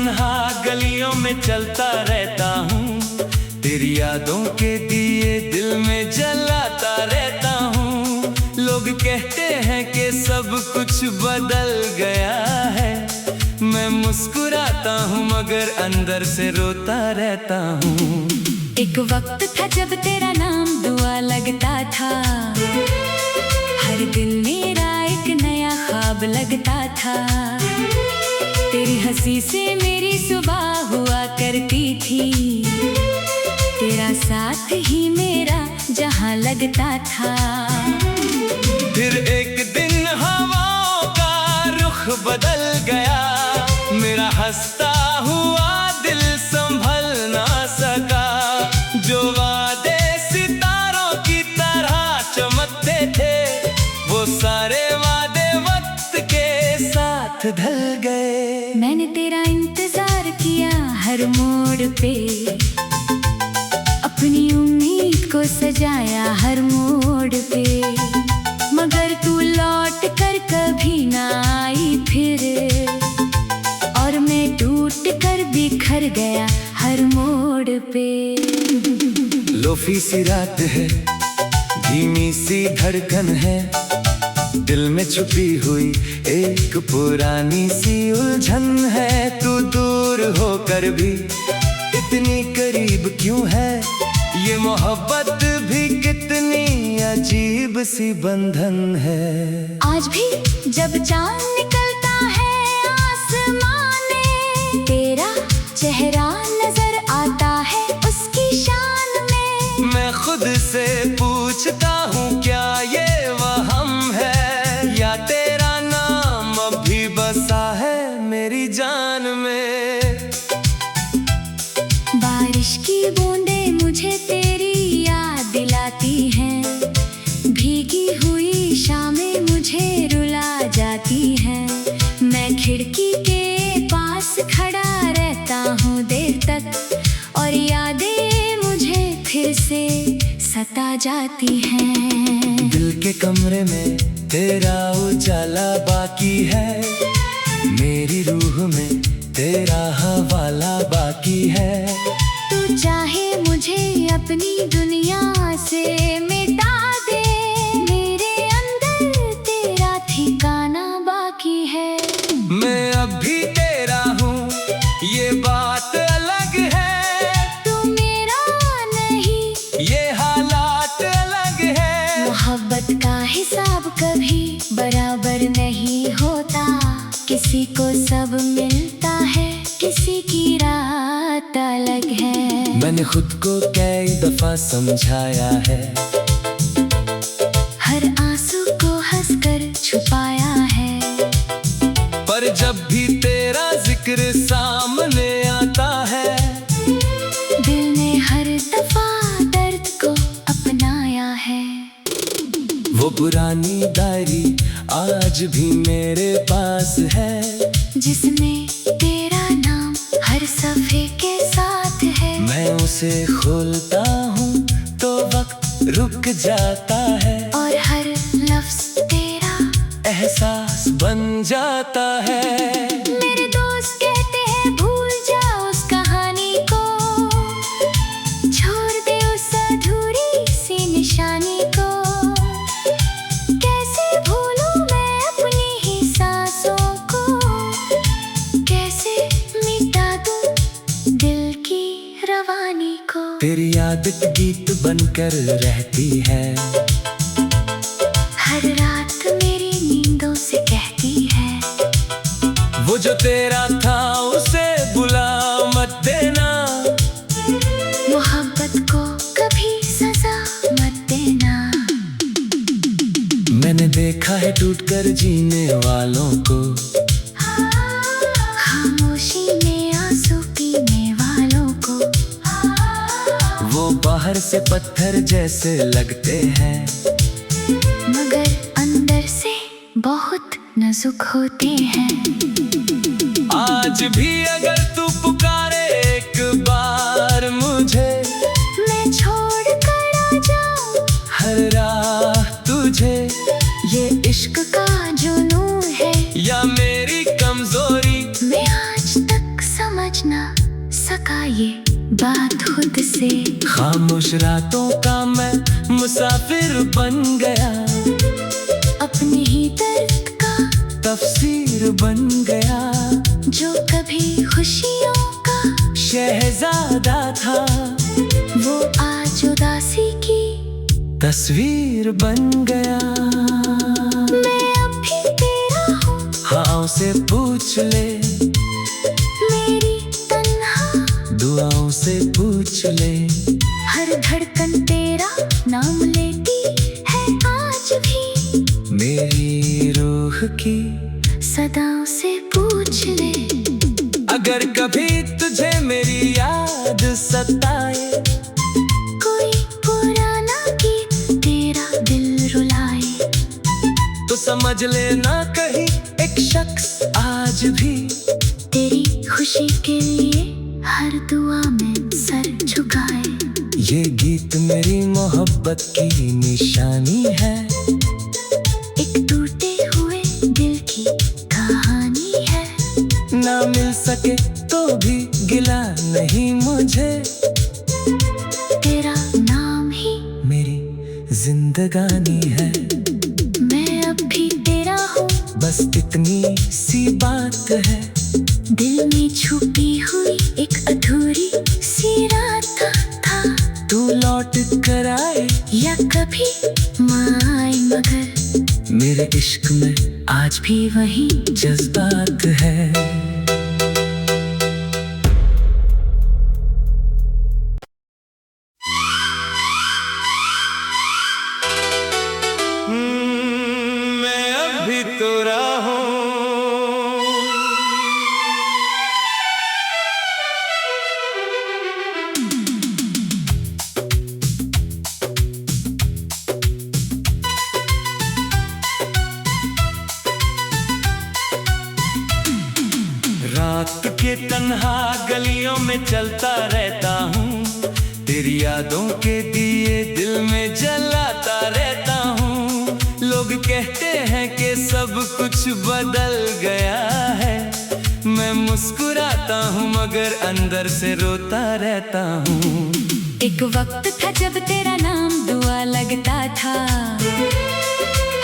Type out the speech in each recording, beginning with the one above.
तन्हा गलियों में चलता रहता हूँ, तेरी यादों के दिए दिल में जलाता रहता हूँ। लोग कहते हैं कि सब कुछ बदल गया है, मैं मुस्कुराता हूँ मगर अंदर से रोता रहता हूँ। एक वक्त था जब तेरा नाम दुआ लगता था, हर दिन मेरा एक नया ख्वाब लगता था। तेरी हंसी से मेरी सुबह हुआ करती थी, तेरा साथ ही मेरा जहां लगता था। फिर एक दिन हवाओं का रुख बदल गया, मेरा हंसता हुआ दिल संभल ना सका। जो वादे सितारों की तरह चमकते थे, वो सारे वादे वक्त के साथ ढल गए। मैंने तेरा इंतजार किया हर मोड़ पे, अपनी उम्मीद को सजाया हर मोड़ पे, मगर तू लौट कर कभी ना आई फिर, और मैं टूट कर बिखर गया हर मोड़ पे। लोफी सी रात है, धीमी सी धड़कन है, दिल में छुपी हुई एक पुरानी सी उलझन है। तू दूर होकर भी इतनी करीब क्यों है, ये मोहब्बत भी कितनी अजीब सी बंधन है। आज भी जब चांद निकलता है आसमान में, तेरा चेहरा नजर आता है उसकी शान में। मैं खुद से पूछता हूँ क्या ये वहम है, या तेरा नाम अभी बसा है मेरी जान में। बारिश की बूंदें मुझे तेरी याद दिलाती हैं, भीगी हुई शामें मुझे रुला जाती हैं। मैं खिड़की के पास खड़ा रहता हूँ देर तक, और यादें मुझे फिर से सता जाती हैं। दिल के कमरे में तेरा उजाला बाकी है, मेरी रूह में तेरा हवाला बाकी है। तू चाहे मुझे अपनी दुनिया से मिटा दे, मेरे अंदर तेरा ठिकाना बाकी है। मैं अब भी तेरा हूँ, ये बात अलग है, तू मेरा नहीं, ये हालात अलग है। मोहब्बत का हिसाब कभी बराबर नहीं होता, किसी को सब मिलता है, किसी की रात अलग है। मैंने खुद को कई दफा समझाया है, हर आंसू को हंसकर छुपाया है, पर जब भी तेरा जिक्र सामने आता है, दिल ने हर दफा दर्द को अपनाया है। वो पुरानी डायरी आज भी मेरे पास है, जिसमें तेरा नाम हर सफे के साथ है। मैं उसे खोलता हूँ तो वक्त रुक जाता है, और हर लफ्ज तेरा एहसास बन जाता है। मेरे दोस्त कहते हैं भूल जा उस कहानी को, छोड़ दे उस अधूरी सी निशानी को। कैसे भूलूं मैं अपनी ही सांसों को, कैसे मिटा दूं दिल की रवानी को। तेरी याद गीत बनकर रहती है, हर रात मेरी नींदों से कहती है, वो जो तेरा था उसे बुला मत देना। मोहब्बत को कभी सजा मत देना। मैंने देखा है टूटकर जीने वालों को, खामोशी में आंसू पीने वालों को। वो बाहर से पत्थर जैसे लगते हैं, मगर अंदर से बहुत नाजुक होते हैं। आज भी अगर तू पुकारे एक बार मुझे, मैं छोड़ कर आ जाऊं हर राह तुझे। ये इश्क का जुनून है, या मेरी कमजोरी, मैं आज तक समझ खुद से। खामोश रातों का मैं मुसाफिर बन गया, अपने ही दर्द का तफसीर बन गया। जो कभी खुशियों का शहजादा था, वो आज उदासी की तस्वीर बन गया। मैं अब भी तेरा हूँ, हाँ से पूछ ले, मेरी तन्हा दुआओं से पूछ ले। हर धड़कन तेरा नाम लेती है आज भी, मेरी रूह की सदाओं से पूछ ले। अगर कभी तुझे मेरी याद सताए, कोई पुराना गीत तेरा दिल रुलाए, तो समझ लेना कहीं एक शख्स आज भी तेरी खुशी के लिए हर दुआ में सर झुकाए। ये गीत मेरी मोहब्बत की निशानी है, एक टूटे हुए दिल की कहानी है। ना मिल सके तो भी गिला नहीं मुझे, तेरा नाम ही मेरी जिंदगानी है। मैं अब भी तेरा हूँ, बस इतनी सी बात है, दिल में छुपी हुई एक अधूरी सी रात था। तू लौट कर आए या कभी माँ आए, मगर मेरे इश्क में आज भी वही जज्बात है। मैं अभी तेरा हूँ, रात के तन्हा गलियों में चलता रहता हूँ, तेरी यादों के दिए दिल में जलाता रहता हूँ। लोग कहते हैं कि सब कुछ बदल गया है, मैं मुस्कुराता हूँ मगर अंदर से रोता रहता हूँ। एक वक्त था जब तेरा नाम दुआ लगता था,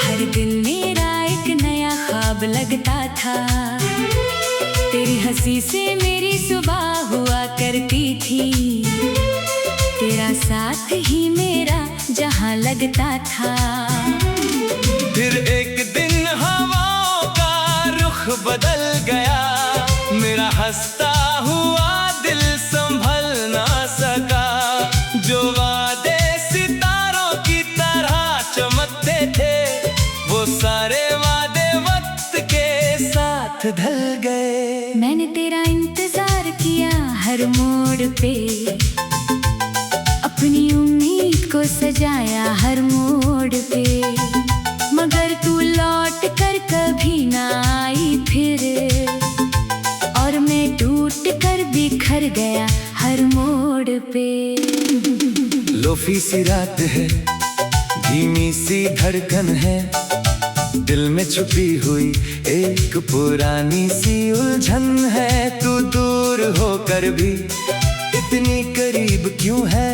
हर दिन मेरा एक नया ख्वाब लगता था। तेरी हंसी से मेरी सुबह हुआ करती थी, तेरा साथ ही मेरा जहां लगता था। फिर एक दिन हवाओं का रुख बदल गया, मेरा हंसता हुआ दिल संभल ना सका। जो वादे सितारों की तरह चमकते थे, वो सारे वादे वक्त के साथ ढल गए। मैंने तेरा इंतजार किया हर मोड़ पे, अपनी उम्मीद को सजाया हर मोड़ पे, मगर तू लौट कर कभी ना आई फिर, और मैं टूट कर बिखर गया हर मोड़ पे। लोफी सी रात है, धीमी सी धड़कन है, दिल में छुपी हुई एक पुरानी सी उलझन है। तू दूर होकर भी इतनी करीब क्यों है,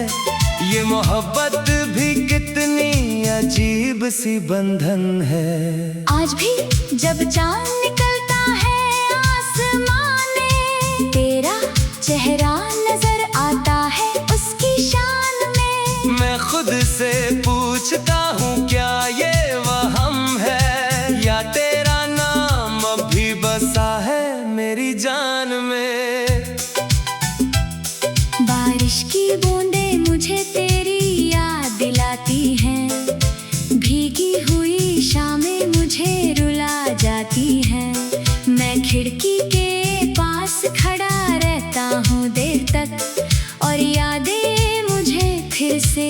ये मोहब्बत भी कितनी अजीब सी बंधन है। आज भी जब चांद निकलता है आसमान में, तेरा चेहरा नजर आता है उसकी शान में। मैं खुद से पूछता हूँ क्या ये वहम है, या तेरा नाम अभी बसा है मेरी जान में। बारिश की बूंदें मुझे तेरी याद दिलाती हैं, भीगी हुई शामें मुझे रुला जाती हैं। मैं खिड़की के पास खड़ा रहता हूँ देर तक, और यादें मुझे फिर से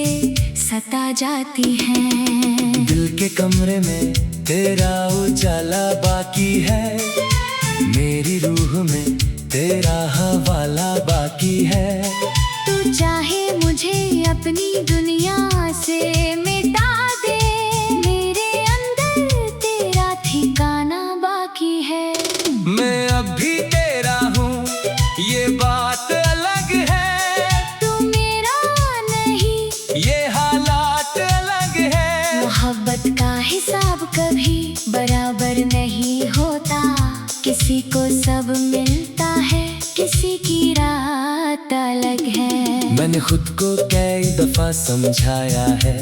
सता जाती हैं। दिल के कमरे में तेरा उजाला बाकी है, मेरी रूह में तेरा हवाला बाकी है। तू चाहे मुझे अपनी दुनिया से मिटा दे, मेरे अंदर तेरा ठिकाना बाकी है। मैं अब भी तेरा हूँ, ये बात अलग है। तू मैंने खुद को कई दफा समझाया है,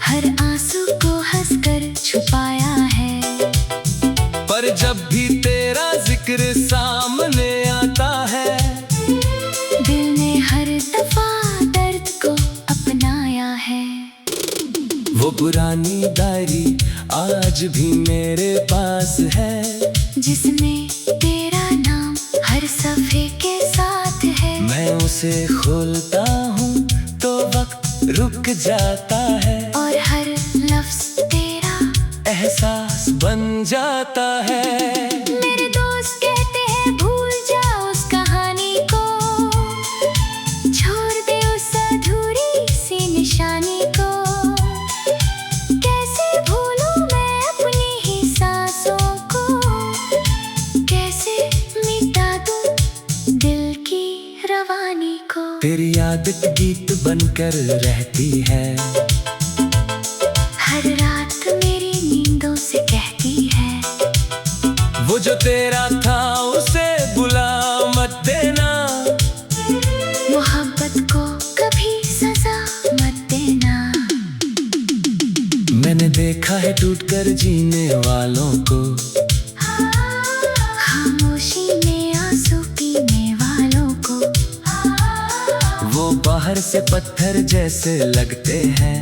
हर आंसू को हंसकर छुपाया है। पर जब भी तेरा जिक्र सामने आता है, दिल ने हर दफा दर्द को अपनाया है। वो पुरानी डायरी आज भी मेरे पास है, जिसमें तेरा नाम हर सफ़े के साथ है। मैं उसे खोलता हूँ तो वक्त रुक जाता है, और हर लफ्ज तेरा एहसास बन जाता है। मेरे दोस्त कहते हैं भूल जा उस कहानी को, छोड़ दे उस अधूरी सी निशानी को। कैसे भूलूं मैं अपनी ही सांसों को, कैसे मिटा दूं दिल की रवानी को। तेरी आदत गीत बनकर रहती है, हर रात मेरी नींदों से कहती है। वो जो तेरा था उसे बुला मत देना, मोहब्बत को कभी सजा मत देना। मैंने देखा है टूटकर जीने वालों को, खामोशी में आंसू पीने वालों को। वो बाहर से पत्थर जैसे लगते हैं,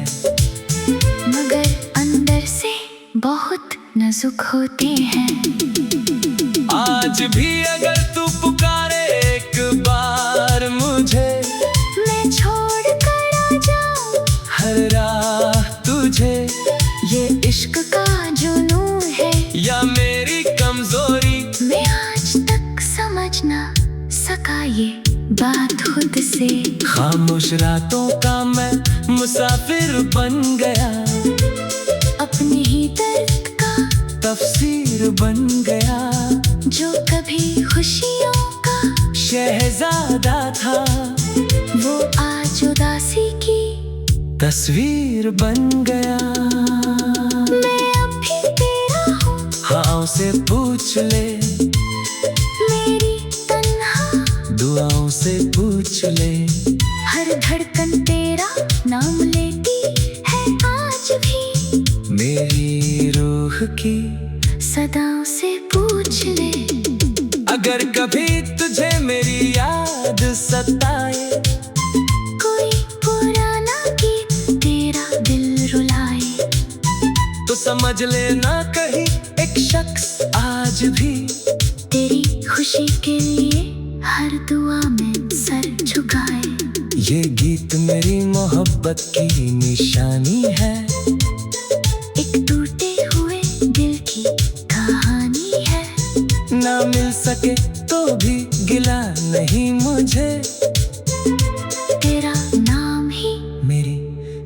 मगर अंदर से बहुत नाजुक होते हैं। आज भी अगर तू पुकारे एक बार मुझे, मैं छोड़ कर आ जाऊं हर राह तुझे। ये इश्क का जुनून है या मेरी कमजोरी, मैं आज तक समझ ना सका ये बात खुद से। खामोश रातों का मैं मुसाफिर बन गया, अपने ही दर्द का तफसीर बन गया। जो कभी खुशियों का शहजादा था, वो आज उदासी की तस्वीर बन गया। मैं अब भी तेरा हूँ, हाँ से पूछ ले, मेरी तन्हा दुआओं से पूछ ले। हर धड़कन तेरा नाम लेती है आज भी, मेरी रूह की सदाओं से पूछ ले। अगर कभी तुझे मेरी याद सताए, कोई पुराना गीत तेरा दिल रुलाए, तो समझ लेना कहीं एक शख्स आज भी तेरी खुशी के लिए हर दुआ में सर झुकाए। ये गीत मेरी मोहब्बत की निशानी है, एक टूटे हुए दिल की कहानी है। ना मिल सके तो भी गिला नहीं मुझे, तेरा नाम ही मेरी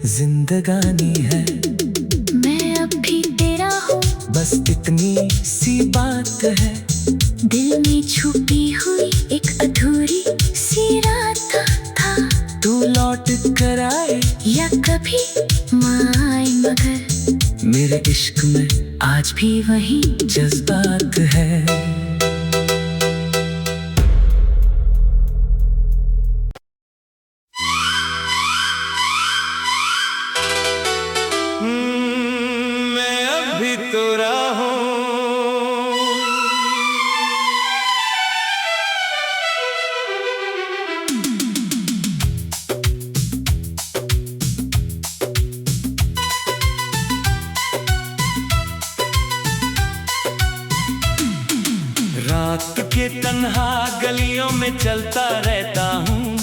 जिंदगानी है। मैं अब भी तेरा हूँ, बस इतनी सी बात है, दिल में छुपी हुई एक अधूरी सी रात था। तू लौट कर आए या कभी माए, मगर मेरे इश्क में आज भी वही जज्बात है। मैं अब भी तेरा हूँ, रात के तन्हा गलियों में चलता रहता हूँ,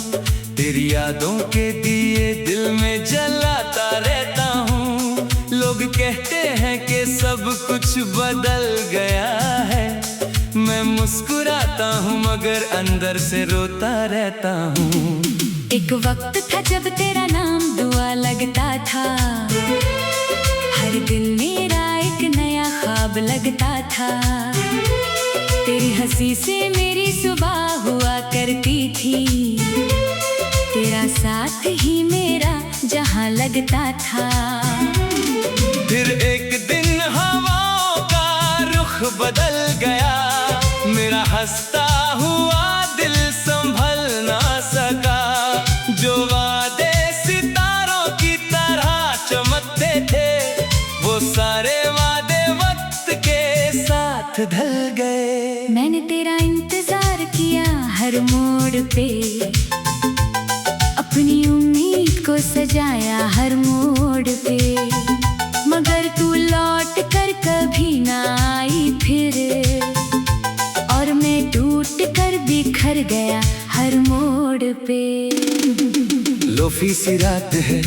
तेरी यादों के दिए दिल में जलाता रहता हूँ। लोग कहते हैं कि सब कुछ बदल गया है, मैं मुस्कुराता हूँ मगर अंदर से रोता रहता हूँ। एक वक्त था जब तेरा नाम दुआ लगता था, हर दिन मेरा एक नया ख्वाब लगता था। तेरी हंसी से मेरी सुबह हुआ करती थी, तेरा साथ ही मेरा जहां लगता था। फिर एक दिन हवाओं का रुख बदल गया, मेरा हंसता हुआ दिल संभल ना सका। ढल गए। मैंने तेरा इंतजार किया हर मोड़ पे, अपनी उम्मीद को सजाया हर मोड़ पे, मगर तू लौट कर कभी ना आई फिर, और मैं टूट कर बिखर गया हर मोड़ पे। लोफी सी रात है,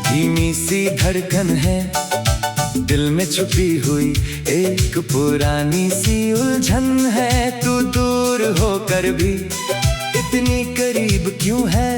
धीमी सी धड़कन है, दिल में छुपी हुई एक पुरानी सी उलझन है। तू दूर होकर भी इतनी करीब क्यों है,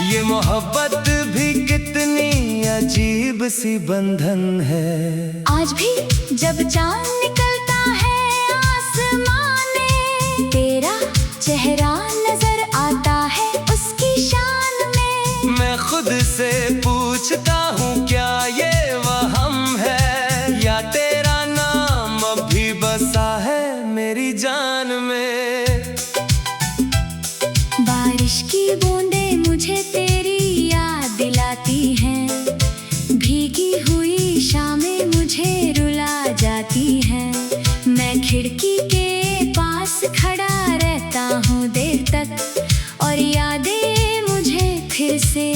ये मोहब्बत भी कितनी अजीब सी बंधन है। आज भी जब चांद निकलता है आसमान में, तेरा चेहरा नजर आता है उसकी शान में। मैं खुद से पूछता हूँ क्या ये वहम है, या तेरा नाम अभी बसा है मेरी जान में। बारिश की बूंदें मुझे तेरी याद दिलाती हैं, भीगी हुई शामें मुझे रुला जाती हैं। मैं खिड़की के पास खड़ा रहता हूँ देर तक, और यादें मुझे फिर से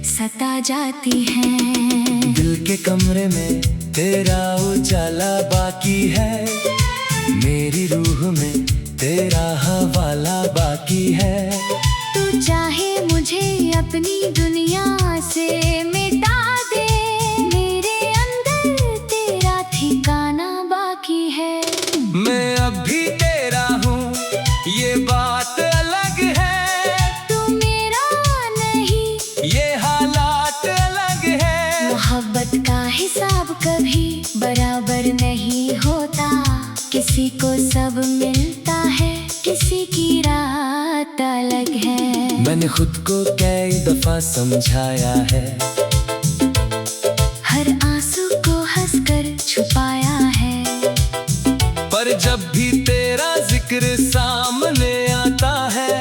सता जाती हैं। दिल के कमरे में तेरा उजाला बाकी है, मेरी रूह में तेरा हवाला बाकी है। तू चाहे मुझे अपनी दुनिया से मिटा दे, मेरे अंदर तेरा ठिकाना बाकी है। मैं अब भी तेरा हूँ, ये बात अलग है, तू मेरा नहीं, ये हालात अलग है। मोहब्बत का हिसाब कभी बराबर नहीं होता, किसी को सब मिलता है, किसी की रात अलग है। मैंने खुद को कई दफा समझाया है, हर आंसू को हंसकर छुपाया है, पर जब भी तेरा जिक्र सामने आता है,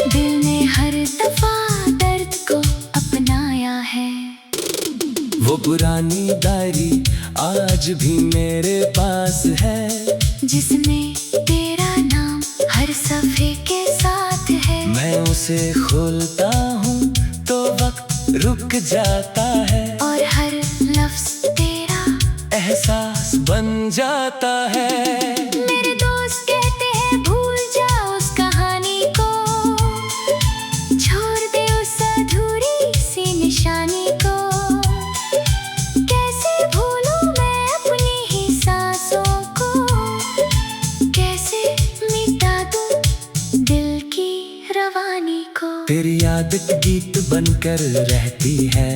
दिल ने हर दफा दर्द को अपनाया है। वो पुरानी डायरी आज भी मेरे पास है, जिसमें तेरा नाम हर सफे के साथ है। मैं उसे खोलता हूँ तो वक्त रुक जाता है, और हर लफ्ज तेरा एहसास बन जाता है। मेरे दोस्त कहते हैं भूल जा उस कहानी को, छोड़ दे उस अधूरी सी निशानी को। कैसे भूलूं मैं अपनी ही सांसों को, कैसे मिटा दूं दिल की रवानी को। तेरी याद एक गीत बनकर रहती है,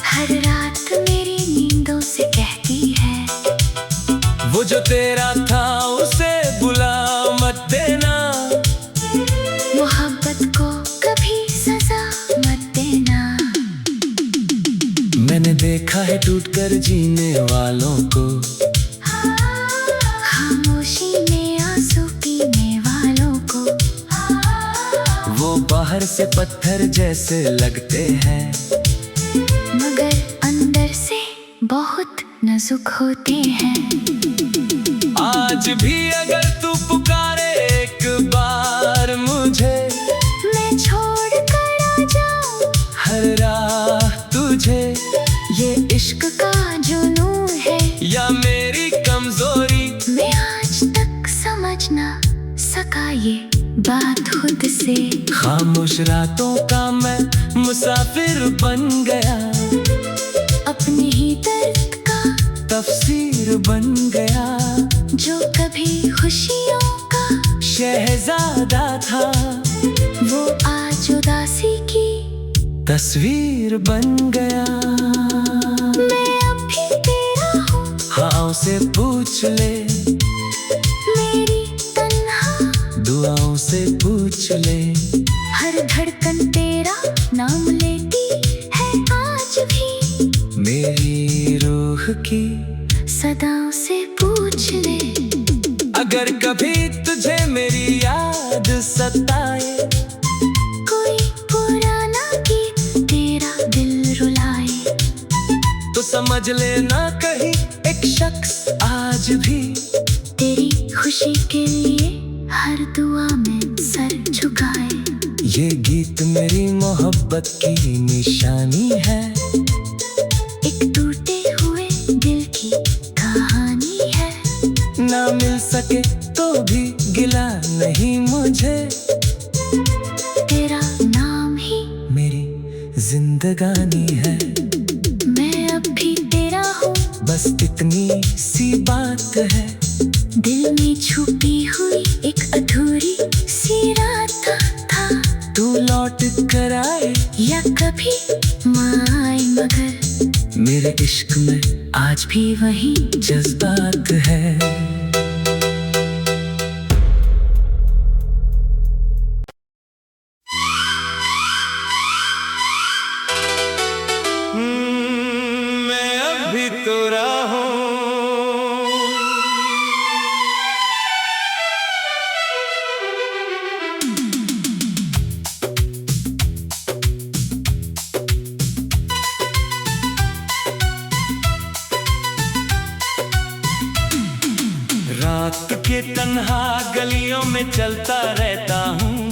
हर रात मेरी नींदों से कहती है, वो जो तेरा था उसे बुला मत देना। मोहब्बत को कभी सजा मत देना। मैंने देखा है टूटकर जीने वालों को, खामोशी में आंसू पीने वालों को। वो बाहर से पत्थर जैसे लगते हैं, मगर अंदर से बहुत नाजुक होते हैं। आज भी अगर तू पुकारे एक बार मुझे, मैं छोड़ कर आ जाऊं हर राह तुझे। ये इश्क का जुनून है या मेरी कमजोरी, मैं आज तक समझ ना सका ये बात खुद से। खामोश रातों का मैं मुसाफिर बन गया, अपने ही दर्द का तफसीर बन गया। जो कभी खुशियों का शहजादा था, वो आज उदासी की तस्वीर बन गया। मैं अब भी तेरा हूँ, हाँ से पूछ ले, मेरी तन्हा दुआओं से पूछ ले। हर धड़कन तेरा नाम लेती है आज भी, मेरी रूह की सदाओं से पूछ ले। अगर कभी तुझे मेरी याद सताए, कोई पुराना गीत तेरा दिल रुलाए, तो समझ लेना कहीं एक शख्स आ खुशी के लिए हर दुआ में सर झुकाए। ये गीत मेरी मोहब्बत की निशानी है, एक टूटे हुए दिल की कहानी है। ना मिल सके तो भी गिला नहीं मुझे, तेरा नाम ही मेरी जिंदगानी है। मैं अब भी तेरा हूँ, बस इतनी सी बात है, दिल में छुपी हुई एक अधूरी सी रात था। तू लौट कर आए या कभी माए, मगर मेरे इश्क में आज भी वही जज्बात है। मैं अभी तो रहा हूँ, रात के तन्हा गलियों में चलता रहता हूँ,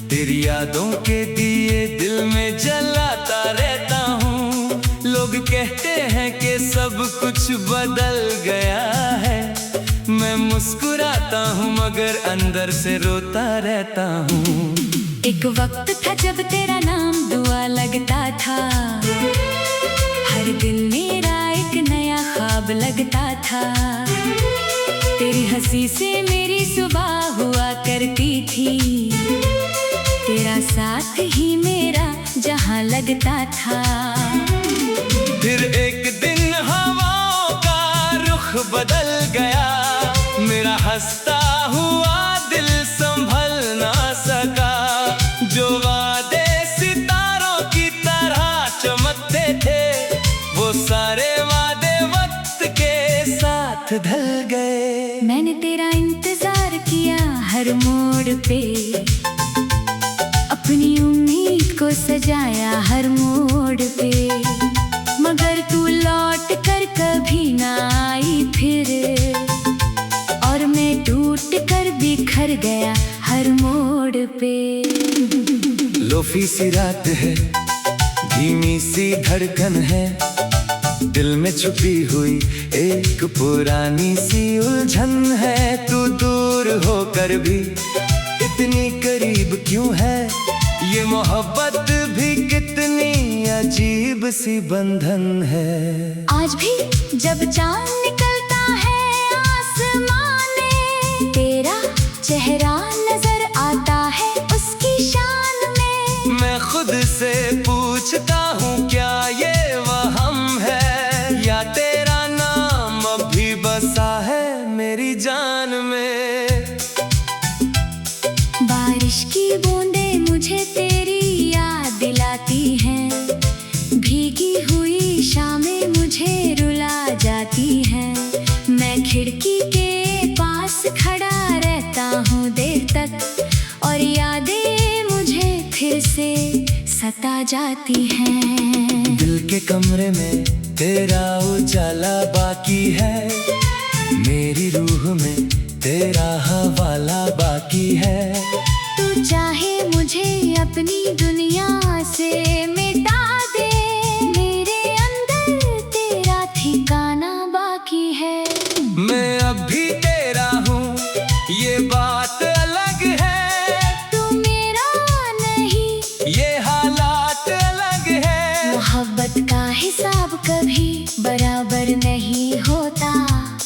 तेरी यादों के दिए दिल में जलाता रहता हूँ। लोग कहते हैं कि सब कुछ बदल गया है, मैं मुस्कुराता हूँ मगर अंदर से रोता रहता हूँ। एक वक्त था जब तेरा नाम दुआ लगता था, हर दिल मेरा एक नया ख्वाब लगता था। तेरी हंसी से मेरी सुबह हुआ करती थी, तेरा साथ ही मेरा जहां लगता था। फिर एक दिन हवाओं का रुख बदल गया, मेरा हंसता हुआ दिल संभल ना सका। जो वादे सितारों की तरह चमकते थे, वो सारे वादे वक्त के साथ ढल गए। मैंने तेरा इंतजार किया हर मोड़ पे, अपनी उम्मीद को सजाया हर मोड़ पे, मगर तू लौट कर कभी ना आई फिर, और मैं टूट कर बिखर गया हर मोड़ पे। लोफी सी रात है, धीमी सी धड़कन है, दिल में छुपी हुई एक पुरानी सी उलझन है। तू दूर होकर भी इतनी करीब क्यों है, ये मोहब्बत भी कितनी अजीब सी बंधन है। आज भी जब चांद निकलता है आसमान में, तेरा चेहरा नजर आता है उसकी शान में। मैं खुद से पूछता हूँ क्या ये वहम है, या तेरा नाम अभी बसा है मेरी जान में। बारिश की बूंदें मुझे तेरी याद दिलाती हैं, भीगी हुई शामें मुझे रुला जाती हैं। मैं खिड़की के पास खड़ा रहता हूँ देर तक, और यादें मुझे फिर से सता जाती हैं। दिल के कमरे में तेरा उजाला बाकी है, मेरी रूह में तेरा हवाला बाकी है। तू चाहे मुझे अपनी दुनिया से मिटा दे, मेरे अंदर तेरा ठिकाना बाकी है। मैं अब भी तेरा हूँ, ये बात अलग है, तू मेरा नहीं, ये हालात अलग है। मोहब्बत का हिसाब कभी बराबर नहीं होता,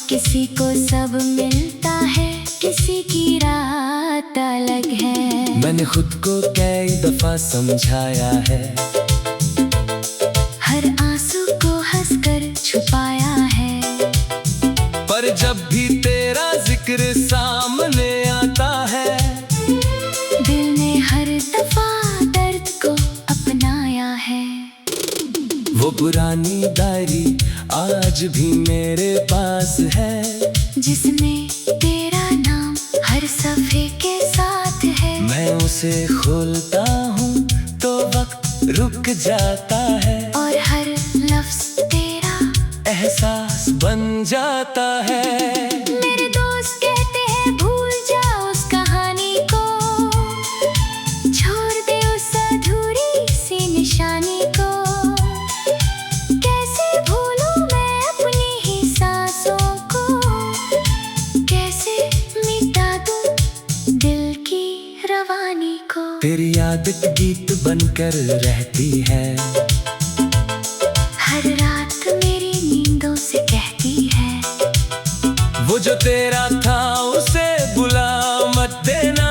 किसी को सब मिलता है, किसी की रात अलग है। मैंने खुद को कई दफा समझाया है, हर आंसू को हंसकर छुपाया है, पर जब भी तेरा जिक्र सामने आता है, दिल ने हर दफा दर्द को अपनाया है। वो पुरानी डायरी आज भी मेरे पास है, जिसमें तेरा नाम हर सफे के साथ है। मैं उसे खोलता हूँ तो वक्त रुक जाता है, और हर लफ्ज तेरा एहसास बन जाता है। मेरे दोस्त कहते हैं तेरी आदत गीत बनकर रहती है। हर रात मेरी नींदों से कहती है, वो जो तेरा था उसे बुला मत देना।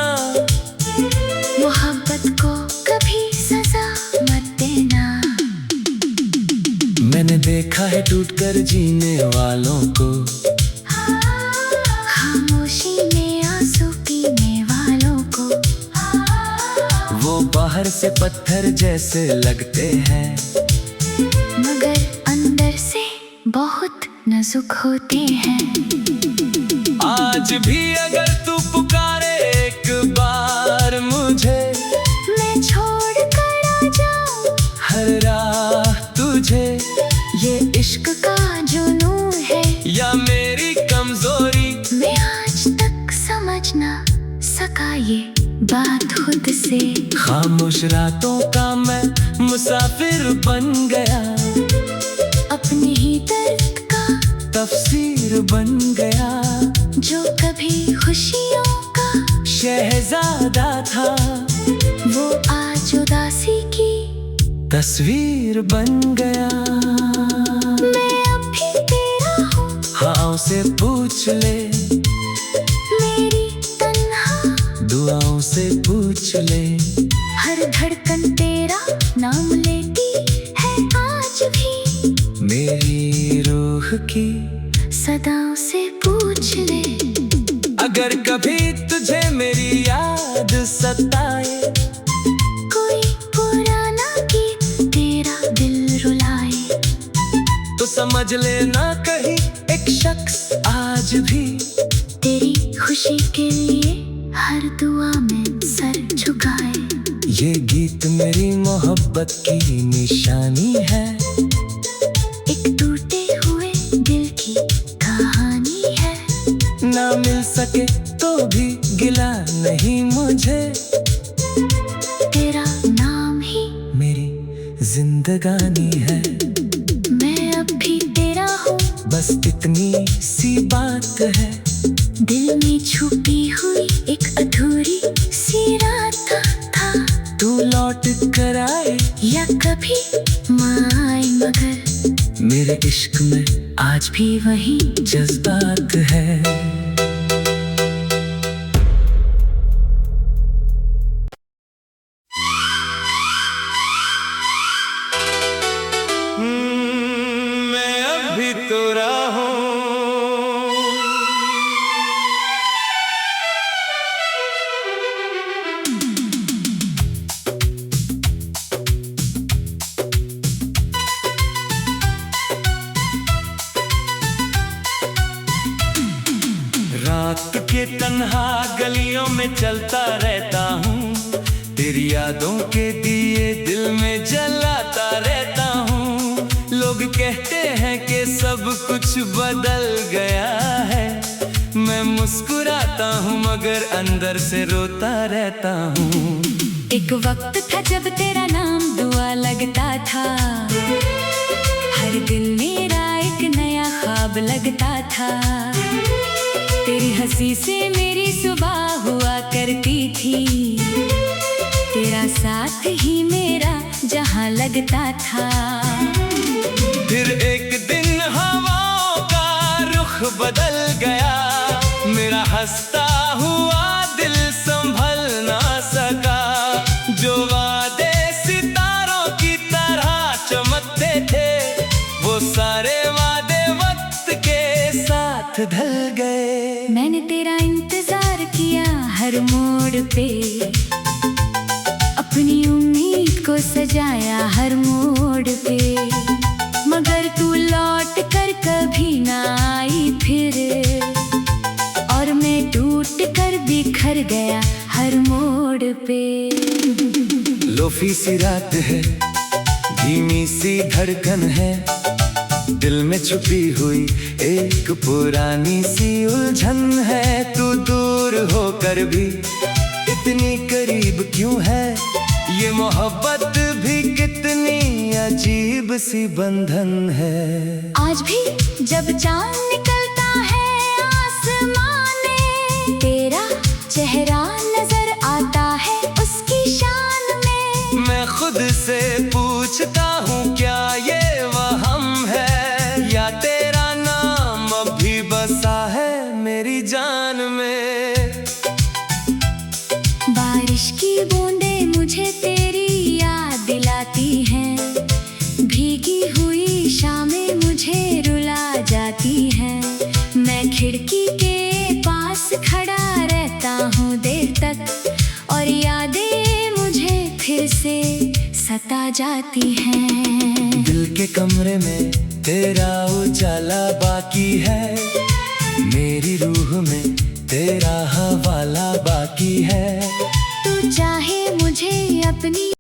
मोहब्बत को कभी सजा मत देना। मैंने देखा है टूटकर जीने वालों को, खामोशी में आंसू पीने वालों को। वो बाहर से पत्थर जैसे लगते हैं, मगर अंदर से बहुत नाजुक होते हैं। आज भी अगर तू पुकारे एक बार मुझे, मैं छोड़ कर आ जाऊं हर राह तुझे। ये इश्क का जुनून है या मेरी कमजोरी, मैं आज तक समझ ना सका ये बात खुद से। खामोश रातों का मैं मुसाफिर बन गया, अपने ही दर्द का तफसीर बन गया। जो कभी खुशियों का शहजादा था, वो आज उदासी की तस्वीर बन गया। मैं अब भी तेरा हूँ, हाँ उसे पूछ ले, मेरी तन्हा दुआओं से पूछ ले। हर धड़कन तेरा नाम लेती है आज भी, मेरी रूह की सदाओं से पूछ ले। अगर कभी तुझे मेरी याद सताए, कोई पुराना गीत तेरा दिल रुलाए, तो समझ लेना कहीं एक शख्स आज भी तेरी खुशी के लिए हर दुआ में सर झुकाए। ये गीत मेरी मोहब्बत की निशानी है, एक टूटे हुए दिल की कहानी है। ना मिल सके तो भी गिला नहीं मुझे, तेरा नाम ही मेरी जिंदगानी है। मैं अब भी तेरा हूँ, बस इतनी सी बात है, दिल में छुपी हुई एक अधूरी सी रात था। तू लौट कर आए या कभी माए, मगर मेरे इश्क में आज भी वही जज्बात है। मैं अब भी तेरा हूँ, रात के तन्हा गलियों में चलता रहता हूँ, तेरी यादों के दिए दिल में जलाता रहता हूँ। लोग कहते हैं कि सब कुछ बदल गया है, मैं मुस्कुराता हूँ मगर अंदर से रोता रहता हूँ। एक वक्त था जब तेरा नाम दुआ लगता था, हर दिल मेरा एक नया ख्वाब लगता था। तेरी हंसी से मेरी सुबह हुआ करती थी, तेरा साथ ही मेरा जहां लगता था। फिर एक दिन हवाओं का रुख बदल गया, मेरा हंसता हुआ दिल संभल ना सका। जो वादे सितारों की तरह चमकते थे, वो सारे वादे वक्त के साथ ढल गए। मैंने तेरा इंतजार किया हर मोड़ पे, अपनी उम्मीद को सजाया हर मोड़ पे, मगर तू लौट कर कभी ना आई फिर, और मैं टूट कर बिखर गया हर मोड़ पे। लोफी सी रात है, धीमी सी धड़कन है, दिल में छुपी हुई एक पुरानी सी उलझन है। तू दूर होकर भी इतनी करीब क्यों है, ये मोहब्बत भी कितनी अजीब सी बंधन है। आज भी जब चांद निकलता है आसमां में, तेरा चेहरा नजर आता है उसकी शान सता जाती हैं। दिल के कमरे में तेरा उजाला बाकी है, मेरी रूह में तेरा हवाला बाकी है। तू चाहे मुझे अपनी